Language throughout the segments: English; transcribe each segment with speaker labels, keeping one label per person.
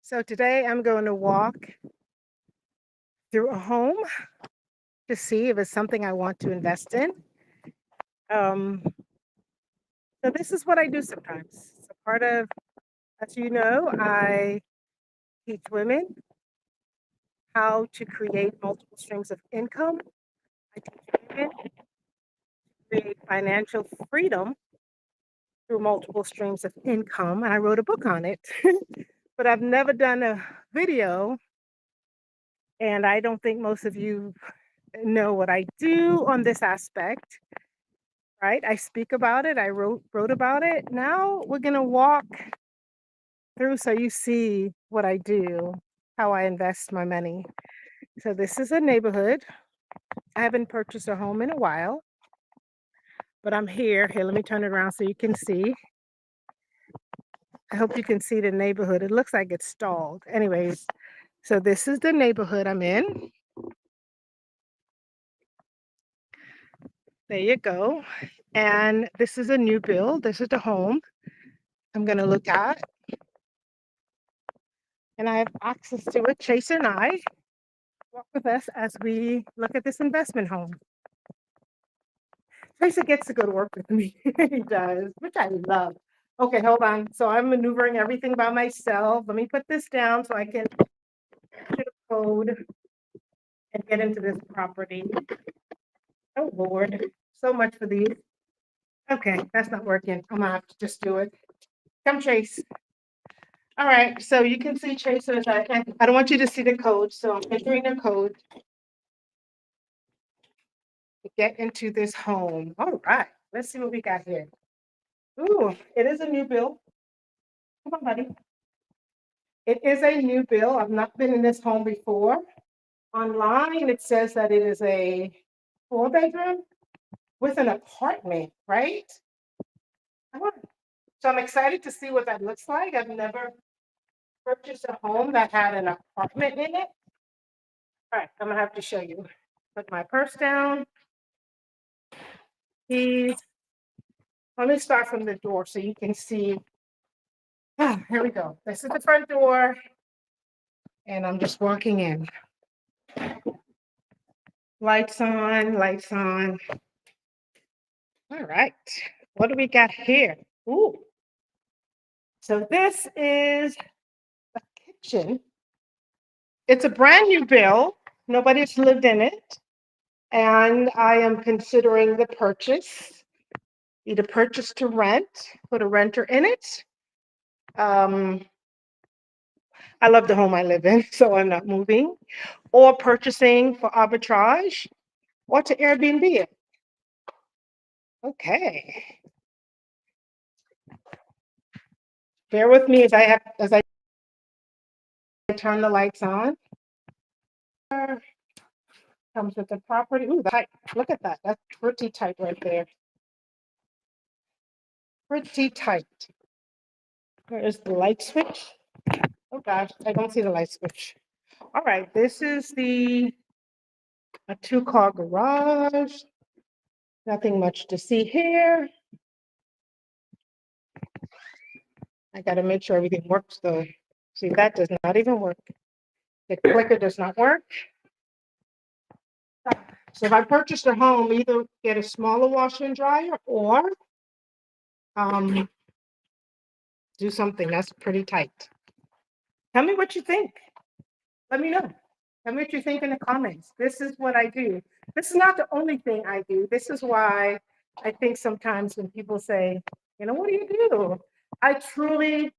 Speaker 1: So today I'm going to walk through a home to see if it's something I want to invest in. Um, so this is what I do sometimes. So part of, as you know, I teach women how to create multiple streams of income. I teach women to create financial freedom through multiple streams of income, and I wrote a book on it. But I've never done a video, and I don't think most of you know what I do on this aspect. Right? I speak about it. I wrote about it. Now we're gonna walk through so you see what I do, how I invest my money. So this is a neighborhood. I haven't purchased a home in a while, but I'm here. Here, let me turn it around so you can see. I hope you can see the neighborhood. It looks like it's stalled. Anyways, so this is the neighborhood I'm in. There you go. And this is a new build. This is the home I'm gonna look at. And I have access to it. Chase and I walk with us as we look at this investment home. Tracy gets to go to work with me. He does, which I love. Okay, hold on. So I'm maneuvering everything by myself. Let me put this down so I can get a code and get into this property. Oh, Lord. So much for these. Okay, that's not working. I'm gonna have to just do it. Come, Chase. All right, so you can see Chase. I don't want you to see the code, so I'm entering the code to get into this home. All right, let's see what we got here. Ooh, it is a new build. Come on, buddy. It is a new build. I've not been in this home before. Online, it says that it is a 4-bedroom with an apartment, right? Come on. So I'm excited to see what that looks like. I've never purchased a home that had an apartment in it. All right, I'm gonna have to show you. Put my purse down. Keys. Let me start from the door so you can see. Here we go. This is the front door, and I'm just walking in. Lights on, lights on. All right, what do we got here? Ooh, so this is a kitchen. It's a brand new build. Nobody's lived in it. And I am considering the purchase, either purchase to rent, put a renter in it. I love the home I live in, so I'm not moving, or purchasing for arbitrage, or to Airbnb it. Okay. Bear with me as I turn the lights on. Comes with the property. Ooh, look at that. That's pretty tight right there. Pretty tight. Where is the light switch? Oh gosh, I don't see the light switch. All right, this is a 2-car garage. Nothing much to see here. I got to make sure everything works though. See, that does not even work. The clicker does not work. So if I purchased a home, either get a smaller washer and dryer or do something that's pretty tight. Tell me what you think. Let me know. Tell me what you think in the comments. This is what I do. This is not the only thing I do. This is why I think sometimes when people say, what do you do? I truly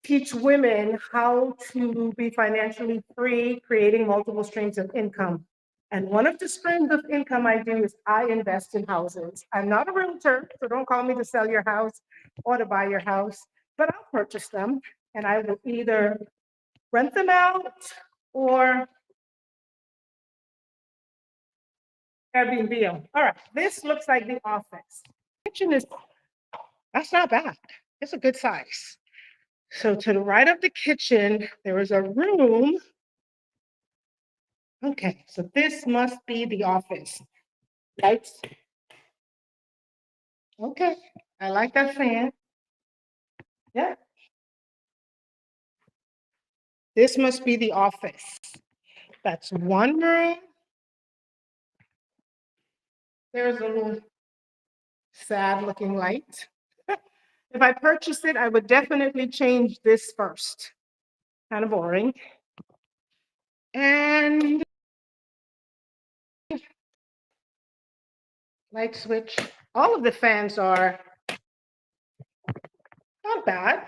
Speaker 1: teach women how to be financially free, creating multiple streams of income. And one of the streams of income I do is I invest in houses. I'm not a realtor, so don't call me to sell your house or to buy your house, but I'll purchase them and I will either rent them out or Airbnb them. All right, this looks like the office. Kitchen that's not bad. It's a good size. So to the right of the kitchen, there is a room. Okay, so this must be the office. Lights. Okay, I like that fan. Yeah. This must be the office. That's one room. There's a little sad looking light. If I purchased it, I would definitely change this first. Kind of boring. And light switch. All of the fans are not bad.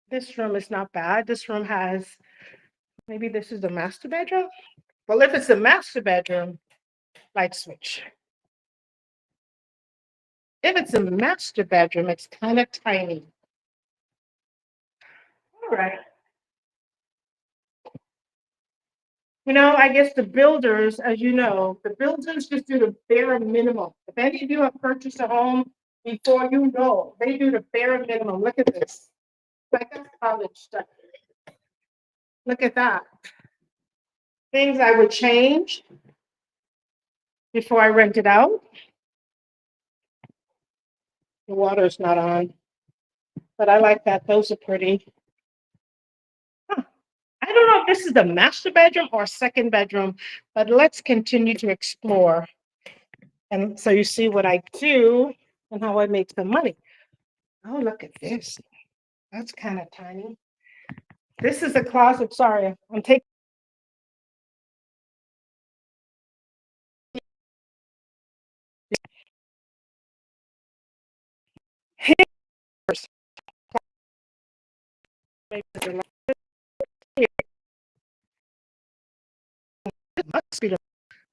Speaker 1: This room is not bad. This room has, maybe this is the master bedroom. Well, if it's the master bedroom, light switch. If it's a master bedroom, it's kind of tiny. All right. You know, I guess the builders, as you know, the builders just do the bare minimum. If any of you have purchased a home before, you know, they do the bare minimum. Look at this. Like that's college stuff. Look at that. Things I would change before I rent it out. The water's not on, but I like that. Those are pretty. Huh. I don't know if this is the master bedroom or second bedroom, but let's continue to explore. And so you see what I do and how I make the money. Oh, look at this. That's kind of tiny. This is a closet. Sorry, I'm taking.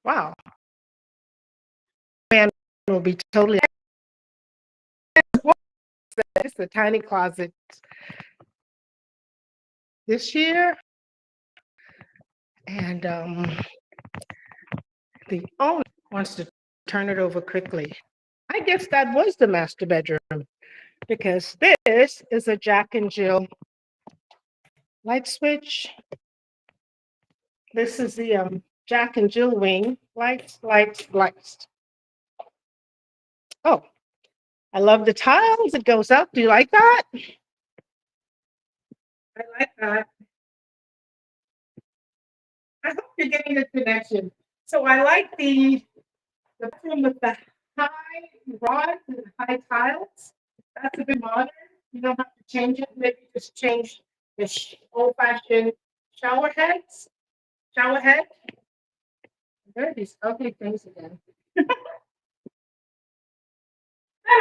Speaker 1: Wow. Man will be totally. It's a tiny closet. This year, and the owner wants to turn it over quickly. I guess that was the master bedroom because this is a Jack and Jill light switch. This is the Jack and Jill wing. Lights, lights, lights. Oh, I love the tiles. It goes up. Do you like that? I like that. I hope you're getting the connection. So I like the room with the high rods and high tiles. That's a bit modern. You don't have to change it. Maybe just change the old-fashioned shower heads. Shower head. There are these ugly things again. They're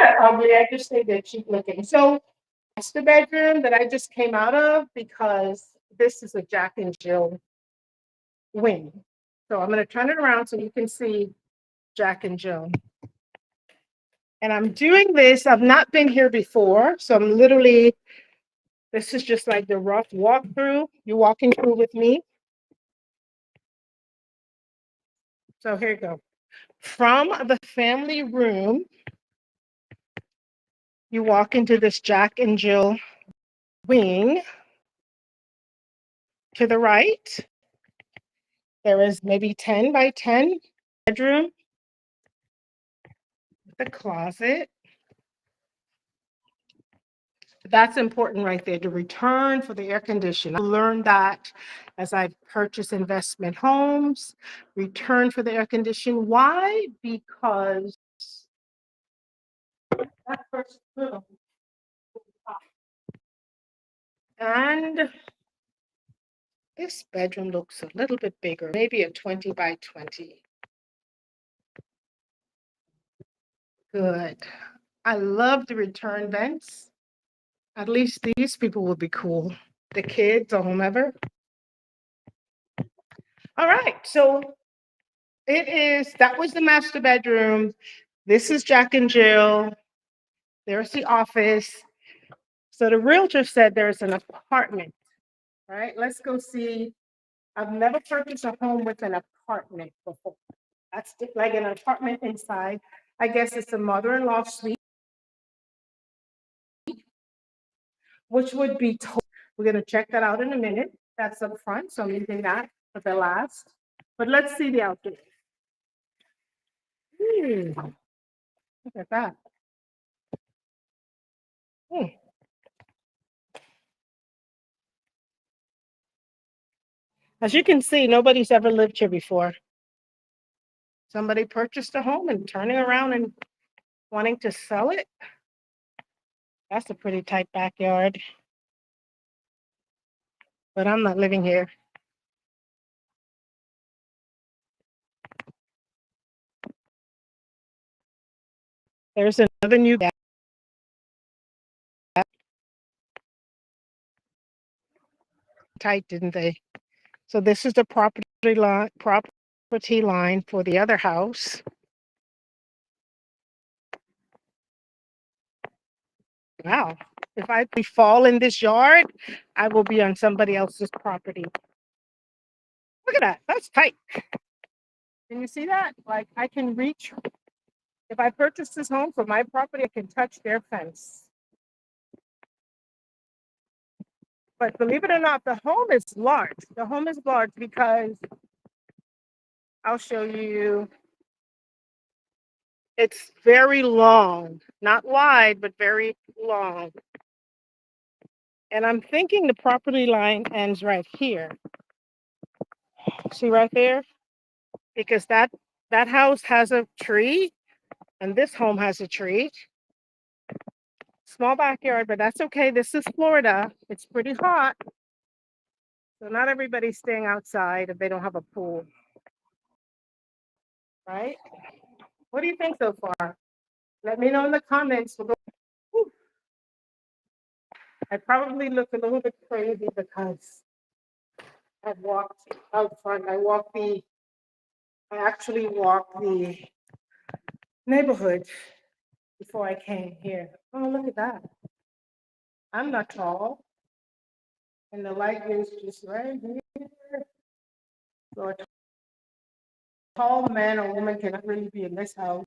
Speaker 1: not ugly. I just think they're cheap looking. So that's the bedroom that I just came out of because this is a Jack and Jill wing. So I'm going to turn it around so you can see Jack and Jill. And I'm doing this. I've not been here before. So I'm literally, this is just like the rough walkthrough. You're walking through with me. So here you go. From the family room, you walk into this Jack and Jill wing. To the right, there is maybe 10 by 10 bedroom, the closet. That's important right there, the return for the air conditioner. I learned that as I purchase investment homes, return for the air conditioning. Why? Because that first room. And this bedroom looks a little bit bigger, maybe a 20 by 20. Good. I love the return vents. At least these people will be cool. The kids or whomever. All right, so that was the master bedroom. This is Jack and Jill. There's the office. So the realtor said there's an apartment, right? Let's go see. I've never purchased a home with an apartment before. That's like an apartment inside. I guess it's a mother-in-law suite, which would be we're going to check that out in a minute. That's up front, so I'm leaving that for the last. But let's see the outdoor. Look at that. As you can see, nobody's ever lived here before. Somebody purchased a home and turning around and wanting to sell it. That's a pretty tight backyard, but I'm not living here. There's another new gap. Tight, didn't they? So this is the property line for the other house. Wow. If I fall in this yard, I will be on somebody else's property. Look at that. That's tight. Can you see that? Like I can reach, if I purchase this home for my property, I can touch their fence. But believe it or not, the home is large. The home is large because I'll show you. It's very long, not wide, but very long. And I'm thinking the property line ends right here. See right there? Because that house has a tree and this home has a tree. Small backyard, but that's okay. This is Florida. It's pretty hot. So not everybody's staying outside if they don't have a pool. Right? What do you think so far? Let me know in the comments. We'll go. I probably look a little bit crazy because I've walked out front. I actually walked the neighborhood before I came here. Oh, look at that. I'm not tall. And the light is just right here. So a tall man or woman cannot really be in this house.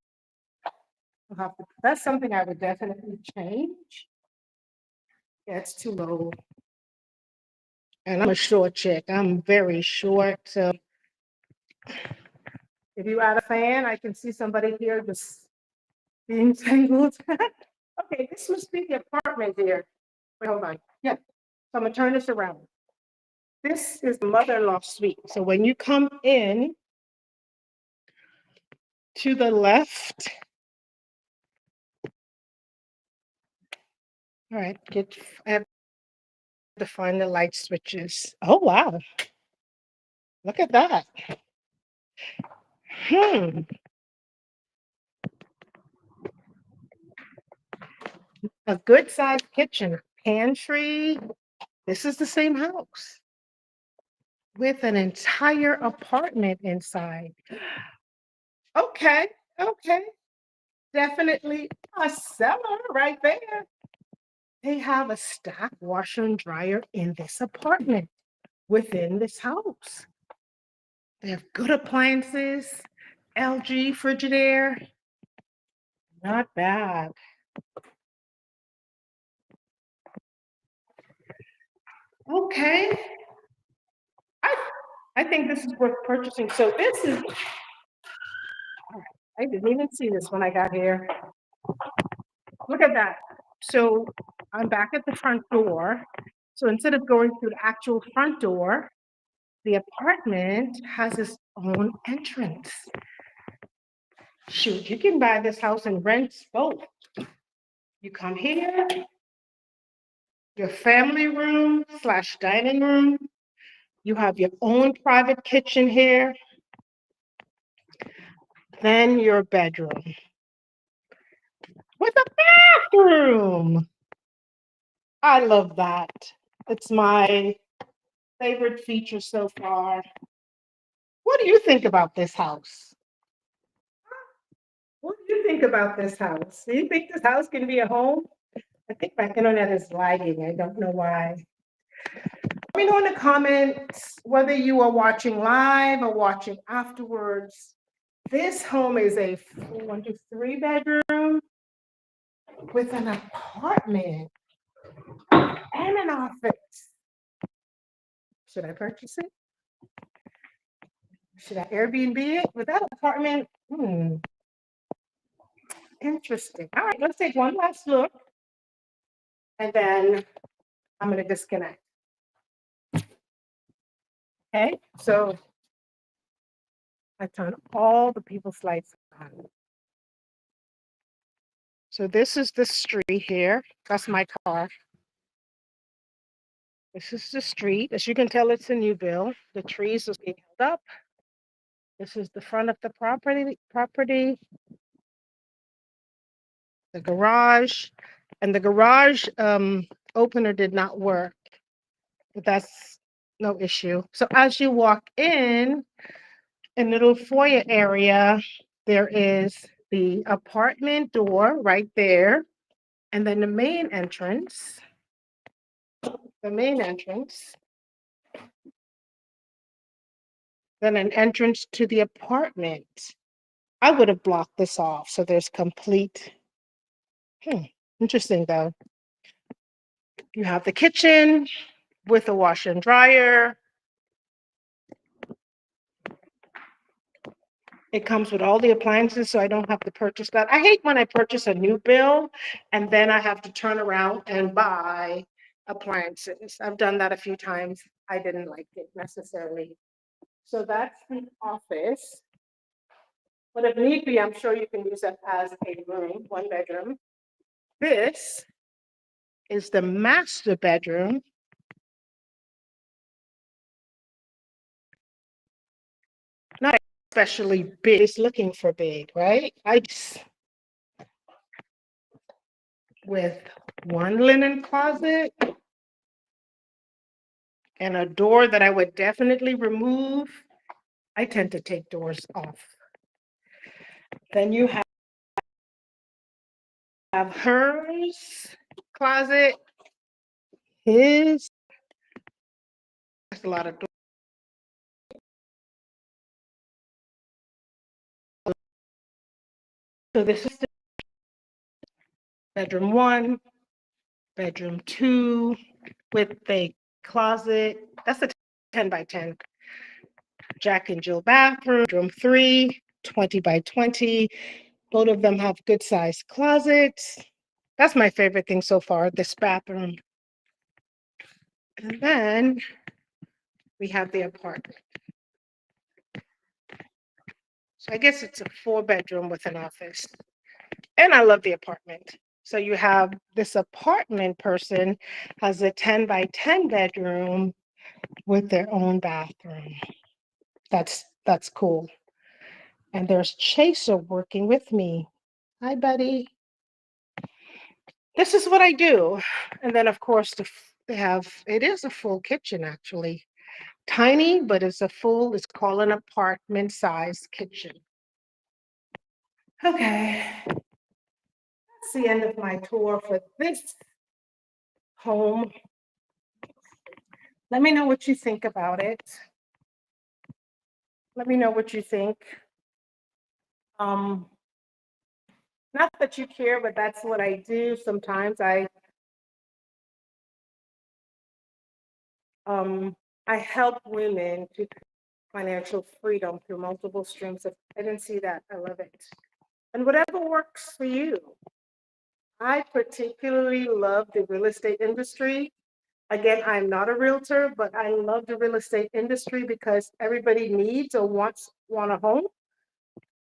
Speaker 1: That's something I would definitely change. Yeah, it's too low. And I'm a short chick. I'm very short. So if you add a fan, I can see somebody here just being tangled. Okay, this must be the apartment here. Wait, hold on. Yeah. So I'm gonna turn this around. This is the mother-in-law suite. So when you come in to the left, all right, I have to find the light switches. Oh wow. Look at that. A good sized kitchen, pantry. This is the same house with an entire apartment inside. Okay, okay. Definitely a seller right there. They have a stock washer and dryer in this apartment within this house. They have good appliances, LG Frigidaire. Not bad. Okay. I think this is worth purchasing. So this is, I didn't even see this when I got here. Look at that. So I'm back at the front door. So instead of going through the actual front door, the apartment has its own entrance. Shoot, you can buy this house and rent both. You come here, your family room / dining room. You have your own private kitchen here. Then your bedroom with a bathroom. I love that. It's my favorite feature so far. What do you think about this house? What do you think about this house? Do you think this house can be a home? I think my internet is lagging. I don't know why. Let me know in the comments whether you are watching live or watching afterwards. This home is a 1 to 3 bedroom with an apartment and an office. Should I purchase it? Should I Airbnb it? With that apartment, interesting. All right, let's take one last look and then I'm going to disconnect. Okay, so I turn all the people's lights on. So this is the street here. That's my car. This is the street. As you can tell, it's a new build. The trees are being held up. This is the front of the property, the garage, and the garage opener did not work, but that's no issue. So as you walk in a little foyer area, there is the apartment door right there, and then the main entrance, then an entrance to the apartment. I would have blocked this off so there's complete. Interesting though. You have the kitchen with a washer and dryer. It comes with all the appliances, so I don't have to purchase that. I hate when I purchase a new build and then I have to turn around and buy appliances. I've done that a few times. I didn't like it necessarily. So that's the office. But if need be, I'm sure you can use it as a room, 1 bedroom. This is the master bedroom. Not especially big, it's looking for big, right? With one linen closet and a door that I would definitely remove. I tend to take doors off. Then you have hers closet, his. There's a lot of doors. So this is the bedroom 1, bedroom 2 with a closet. That's a 10 by 10. Jack and Jill bathroom. Bedroom 3, 20 by 20. Both of them have good sized closets. That's my favorite thing so far, this bathroom. And then we have the apartment. So I guess it's a 4-bedroom with an office. And I love the apartment. So you have this apartment person has a 10 by 10 bedroom with their own bathroom. That's cool. And there's Chaser working with me. Hi, buddy. This is what I do. And then of course it is a full kitchen actually. Tiny, but it's called an apartment size kitchen. Okay. That's the end of my tour for this home. Let me know what you think about it. Let me know what you think. Not that you care, but that's what I do. Sometimes I help women to financial freedom through multiple streams of. I didn't see that. I love it. And whatever works for you. I particularly love the real estate industry. Again, I'm not a realtor, but I love the real estate industry because everybody needs or want a home.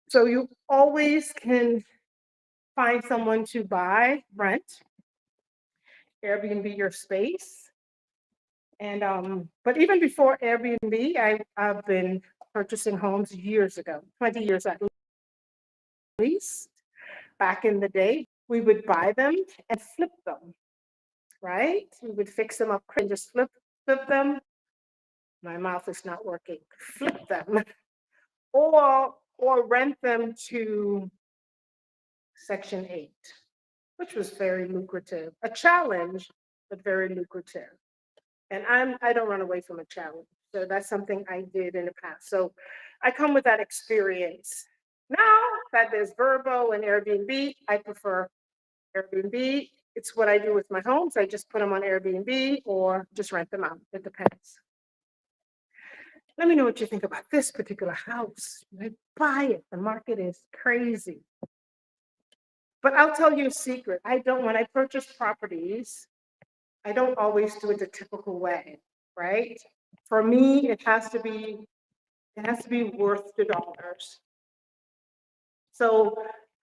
Speaker 1: So you always can find someone to buy, rent, Airbnb your space. And but even before Airbnb, I've been purchasing homes years ago, 20 years at least. Back in the day, we would buy them and flip them, right? We would fix them up and just flip them. My mouth is not working. Flip them, or rent them to Section 8, which was very lucrative. A challenge, but very lucrative. And I don't run away from a challenge. So that's something I did in the past. So I come with that experience. Now that there's VRBO and Airbnb, I prefer Airbnb. It's what I do with my homes. I just put them on Airbnb or just rent them out. It depends. Let me know what you think about this particular house. Buy it. The market is crazy. But I'll tell you a secret. When I purchase properties, I don't always do it the typical way, right? For me, it has to be worth the dollars. So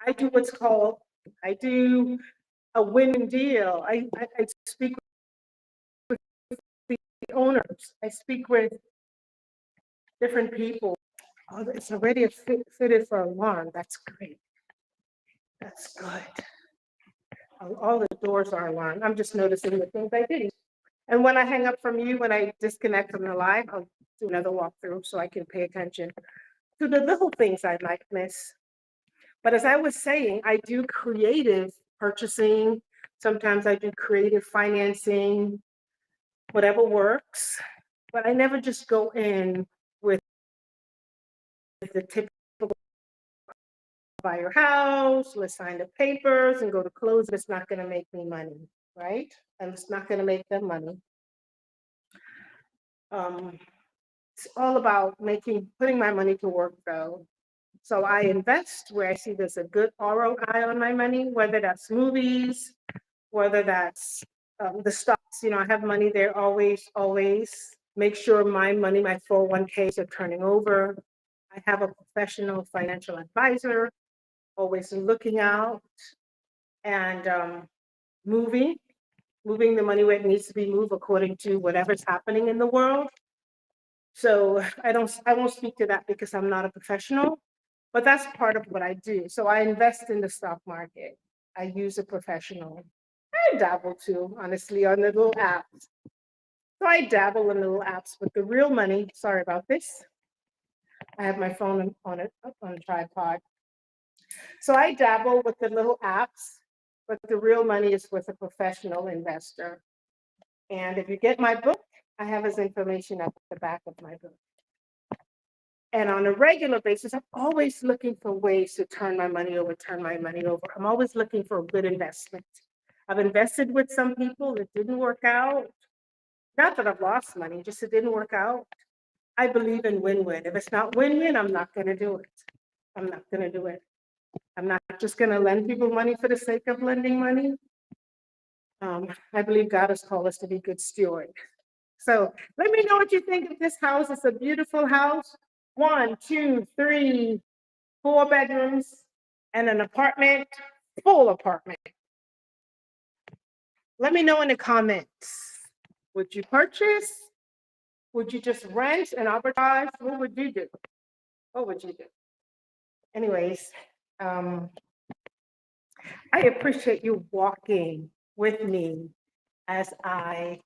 Speaker 1: I do what's called, I do a win deal. I speak with the owners. I speak with different people. Oh, it's already fitted for alarm. That's great. That's good. All the doors are alarmed. I'm just noticing the things I did. And when I hang up from you, when I disconnect from the live, I'll do another walkthrough so I can pay attention to the little things I might miss. But as I was saying, I do creative purchasing. Sometimes I do creative financing, whatever works. But I never just go in with the typical buy your house, let's sign the papers and go to close. It's not going to make me money, right? And it's not going to make them money. It's all about putting my money to work though. So I invest where I see there's a good ROI on my money, whether that's movies, whether that's the stocks. I have money there always. Make sure my money, my 401ks are turning over. I have a professional financial advisor, always looking out and moving the money where it needs to be moved according to whatever's happening in the world. So I won't speak to that because I'm not a professional, but that's part of what I do. So I invest in the stock market. I use a professional. I dabble too, honestly, on the little apps. So I dabble in the little apps, but the real money, sorry about this. I have my phone on a tripod. So I dabble with the little apps, but the real money is with a professional investor. And if you get my book, I have his information at the back of my book. And on a regular basis, I'm always looking for ways to turn my money over. I'm always looking for a good investment. I've invested with some people that didn't work out. Not that I've lost money, just it didn't work out. I believe in win-win. If it's not win-win, I'm not going to do it. I'm not just going to lend people money for the sake of lending money. I believe God has called us to be good stewards. So let me know what you think of this house. It's a beautiful house. 1, 2, 3, 4 bedrooms and an apartment, full apartment. Let me know in the comments. Would you purchase? Would you just rent and arbitrage? What would you do? Anyways, I appreciate you walking with me as I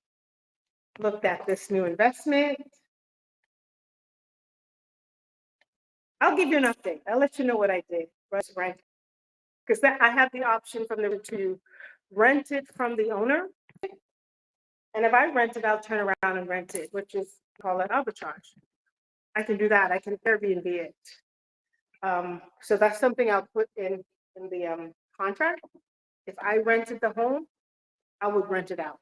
Speaker 1: looked at this new investment. I'll give you an update. I'll let you know what I did. Rent, because I have the option to rent it from the owner. And if I rent it, I'll turn around and rent it, which is call it arbitrage. I can do that. I can Airbnb it. So that's something I'll put in the contract. If I rented the home, I would rent it out.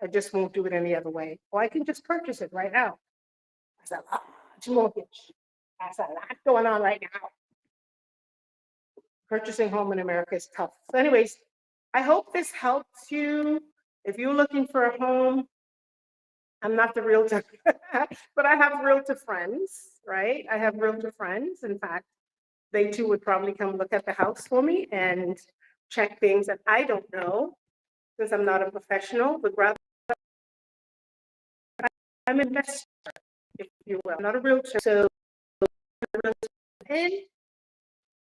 Speaker 1: I just won't do it any other way. Or I can just purchase it right now. That's a large mortgage. That's a lot going on right now. Purchasing home in America is tough. So anyways, I hope this helps you. If you're looking for a home, I'm not the realtor, but I have realtor friends, right? I have realtor friends. In fact, they too would probably come look at the house for me and check things that I don't know because I'm not a professional, but rather I'm an investor, if you will, not a realtor. So in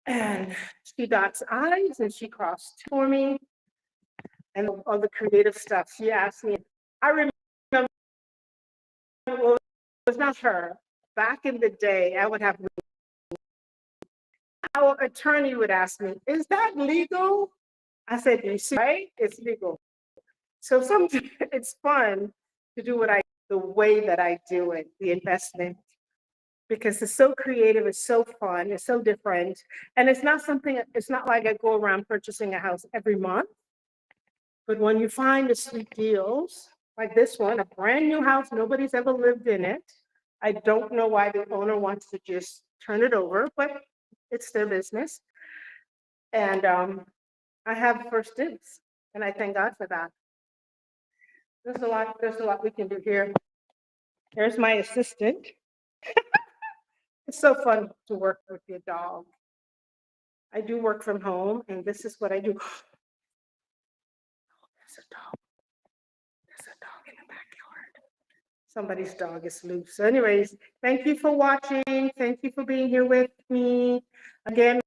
Speaker 1: and she dots I's and she crossed for me and all the creative stuff. She asked me, I remember, well, it was not her. Back in the day, I would have our attorney would ask me, is that legal? I said, you see, right? It's legal. So sometimes it's fun to do the way that I do it, the investment, because it's so creative, it's so fun, it's so different. And it's not like I go around purchasing a house every month. But when you find the sweet deals, like this one, a brand new house, nobody's ever lived in it. I don't know why the owner wants to just turn it over, but it's their business. And I have first dibs, and I thank God for that. There's a lot we can do here. There's my assistant. It's so fun to work with your dog. I do work from home, and this is what I do. There's a dog. There's a dog in the backyard. Somebody's dog is loose. So anyways, thank you for watching. Thank you for being here with me. Again,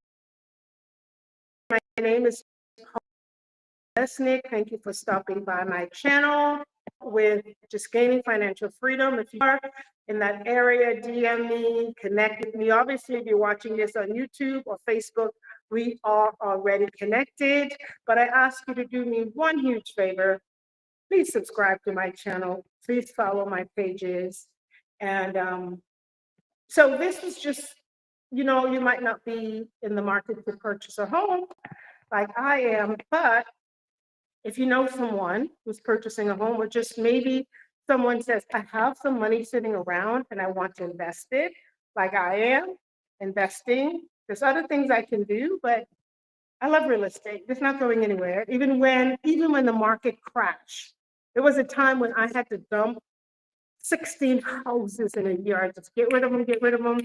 Speaker 1: my name is Rolle-Alesnik. Thank you for stopping by my channel with just gaining financial freedom. If you are in that area, DM me, connect with me. Obviously, if you're watching this on YouTube or Facebook, we are already connected. But I ask you to do me one huge favor. Please subscribe to my channel. Please follow my pages. And so this is just, you know, you might not be in the market to purchase a home like I am, but if you know someone who's purchasing a home, or just maybe someone says, I have some money sitting around and I want to invest it, like I am investing. There's other things I can do, but I love real estate. It's not going anywhere. Even when the market crashed, there was a time when I had to dump 16 houses in a year. I just get rid of them, get rid of them.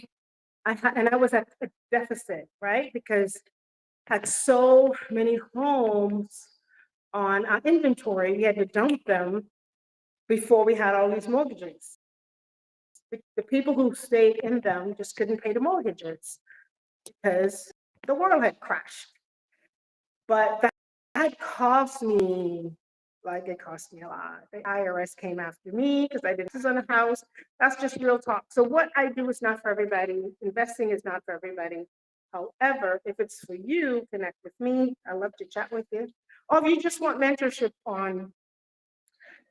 Speaker 1: And I was at a deficit, right? Because I had so many homes on our inventory, we had to dump them before we had all these mortgages. The people who stayed in them just couldn't pay the mortgages because the world had crashed. But that cost me, like it cost me a lot. The IRS came after me because I did this on a house. That's just real talk. So what I do is not for everybody. Investing is not for everybody. However, if it's for you, connect with me. I love to chat with you. Or if you just want mentorship on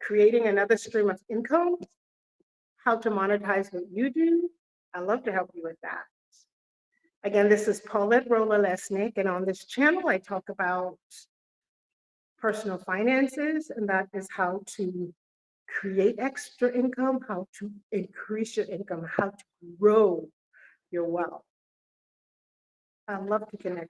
Speaker 1: creating another stream of income, how to monetize what you do, I love to help you with that. Again, this is Paulette Rolle-Alesnik, and on this channel, I talk about personal finances, and that is how to create extra income, how to increase your income, how to grow your wealth. I love to connect.